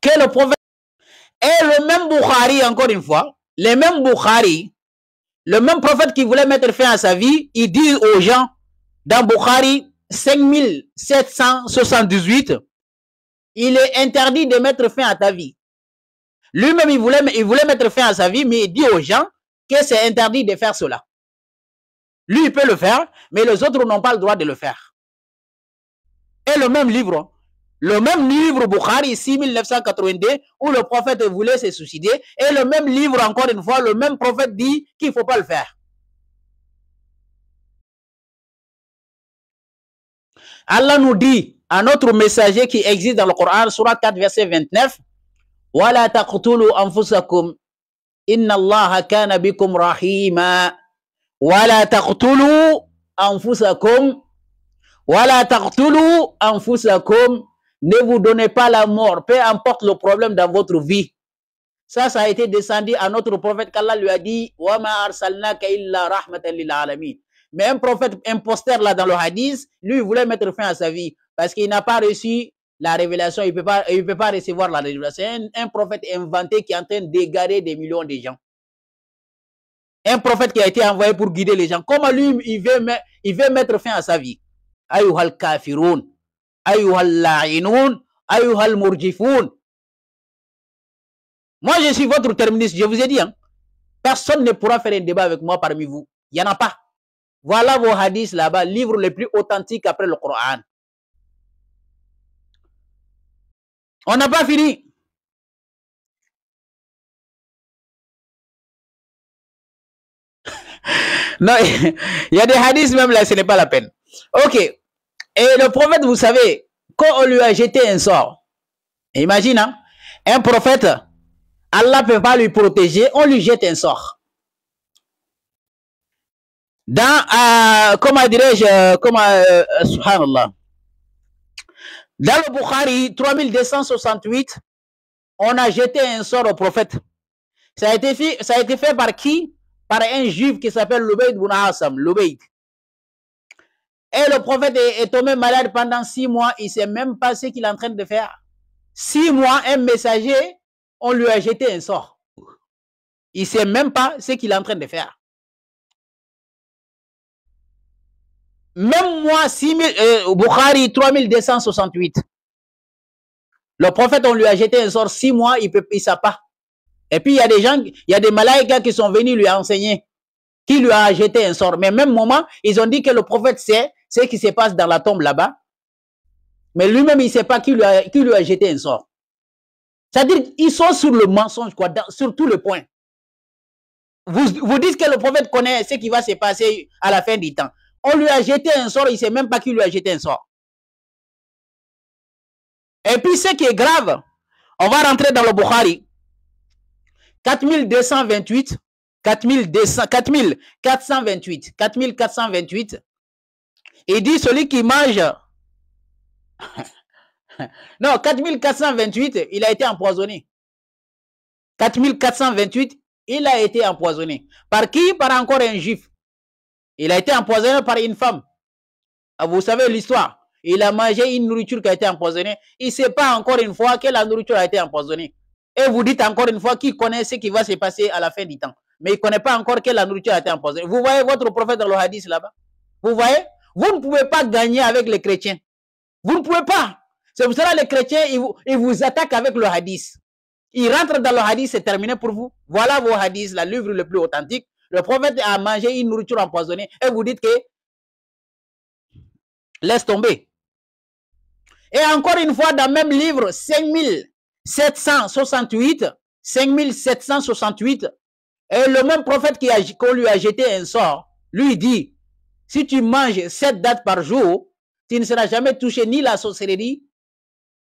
Que le prophète et le même Bukhari, encore une fois, les mêmes Bukhari, le même prophète qui voulait mettre fin à sa vie, il dit aux gens dans Bukhari 5778, il est interdit de mettre fin à ta vie. Lui-même, il voulait mettre fin à sa vie, mais il dit aux gens que c'est interdit de faire cela. Lui, il peut le faire, mais les autres n'ont pas le droit de le faire. Et le même livre Bukhari 6982, où le prophète voulait se suicider, et le même livre, encore une fois, le même prophète dit qu'il ne faut pas le faire. Allah nous dit, à notre messager qui existe dans le Coran, Surat 4, verset 29, « Wala taqtulu anfusakum, inna Allah kana bikum rahima. Wala taqtulu anfusakum, wala taqtulu anfusakum. » Ne vous donnez pas la mort, peu importe le problème dans votre vie. Ça a été descendu à notre prophète qu'Allah lui a dit, « Wa ma arsalnaka illa rahmatan lil alamin. » Mais un prophète imposteur là dans le hadith, lui il voulait mettre fin à sa vie parce qu'il n'a pas reçu la révélation, il peut pas recevoir la révélation. Un prophète inventé qui est en train d'égarer des millions de gens. Un prophète qui a été envoyé pour guider les gens. Comment lui il veut mettre fin à sa vie? Ayyuhal kafirun, ayyuhal la'inun, ayyuhal murjifun. Moi je suis votre terministe, je vous ai dit, hein, personne ne pourra faire un débat avec moi parmi vous. Il n'y en a pas. Voilà vos hadiths là-bas, livre le plus authentique après le Coran. On n'a pas fini. Non, il y a des hadiths même là, ce n'est pas la peine. Ok. Et le prophète, vous savez, quand on lui a jeté un sort, imagine, hein, un prophète, Allah ne peut pas lui protéger, on lui jette un sort. Dans, comment dirais-je, subhanallah. Dans le Bukhari 3268, on a jeté un sort au prophète. Ça a été fait par qui? Par un juif qui s'appelle Lubayd ibn Asam. Lubayd. Et le prophète est tombé malade pendant 6 mois. Il ne sait même pas ce qu'il est en train de faire. 6 mois, un messager, on lui a jeté un sort. Il ne sait même pas ce qu'il est en train de faire. Même moi, Bukhari 3268. Le prophète, on lui a jeté un sort 6 mois, il ne sait pas. Et puis, il y a des gens, il y a des malaïkas qui sont venus lui enseigner, qui lui a jeté un sort. Mais même moment, ils ont dit que le prophète sait ce qui se passe dans la tombe là-bas. Mais lui-même, il ne sait pas qui lui a jeté un sort. C'est-à-dire, ils sont sur le mensonge, quoi, sur tous les points. Vous dites que le prophète connaît ce qui va se passer à la fin du temps. On lui a jeté un sort, il ne sait même pas qui lui a jeté un sort. Et puis, ce qui est grave, on va rentrer dans le Bukhari. 4228, 4428. Il dit celui qui mange. Non, 4428, il a été empoisonné. 4428, il a été empoisonné. Par qui? Par encore un juif. Il a été empoisonné par une femme. Vous savez l'histoire. Il a mangé une nourriture qui a été empoisonnée. Il ne sait pas encore une fois que la nourriture a été empoisonnée. Et vous dites encore une fois qu'il connaît ce qui va se passer à la fin du temps. Mais il ne connaît pas encore que la nourriture a été empoisonnée. Vous voyez votre prophète dans le hadith là-bas? Vous voyez? Vous ne pouvez pas gagner avec les chrétiens. Vous ne pouvez pas. C'est pour cela que les chrétiens, ils vous attaquent avec le hadith. Ils rentrent dans le hadith, c'est terminé pour vous. Voilà vos hadiths, le livre le plus authentique. Le prophète a mangé une nourriture empoisonnée. Et vous dites que laisse tomber. Et encore une fois, dans le même livre, 5768, et le même prophète qu'on lui a jeté un sort, lui dit, si tu manges 7 dates par jour, tu ne seras jamais touché ni la sorcellerie,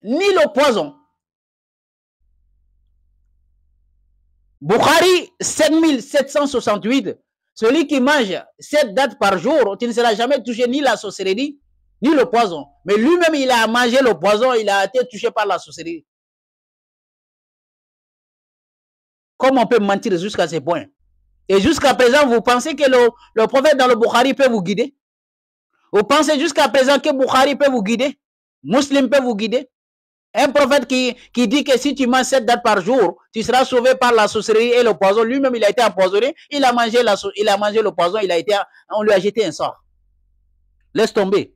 ni le poison. Bukhari 7768, celui qui mange 7 dates par jour, tu ne seras jamais touché ni la sorcellerie, ni le poison. Mais lui-même, il a mangé le poison, il a été touché par la sorcellerie. Comment on peut mentir jusqu'à ce point? Et jusqu'à présent, vous pensez que le prophète dans le Bukhari peut vous guider? Vous pensez jusqu'à présent que Bukhari peut vous guider? Muslim peut vous guider? Un prophète qui dit que si tu manges 7 dates par jour, tu seras sauvé par la sorcellerie et le poison. Lui-même, il a été empoisonné. Il a mangé le poison. On lui a jeté un sort. Laisse tomber.